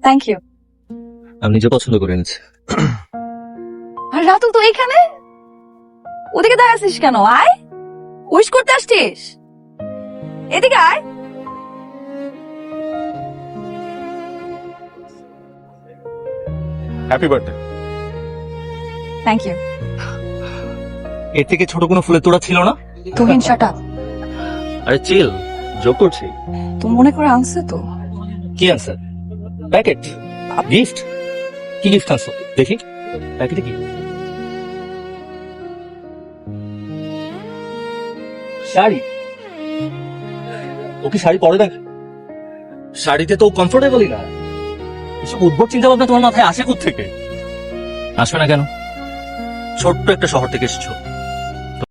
Thank you. আমি নিজে পছন্দ করে এনেছি। আর রাতুল তো এখানে, ওদিকে দাঁড়াছিস কেন? আয়, উইশ করতে আসছিস? এদিকে আয়। Happy birthday. Thank you. এর থেকে ছোট কোনো ফুলের তোড়া ছিল না? Tuhin shut up. আরে চিল, জোক করছি। তো মনে করে আনছে তো। কি আনসার? Packet gift? কি গিফট আনছো দেখি, প্যাকেটে কি? শাড়ি? ও কি শাড়ি পরে দেখ? শাড়িতে তো কমফোর্টেবলই না। এসব উদ্ভট চিন্তা ভাবনা তোমার মাথায় আসে কোত্থেকে? আসবে না কেন? ছোট্ট একটা শহর থেকে এসেছো,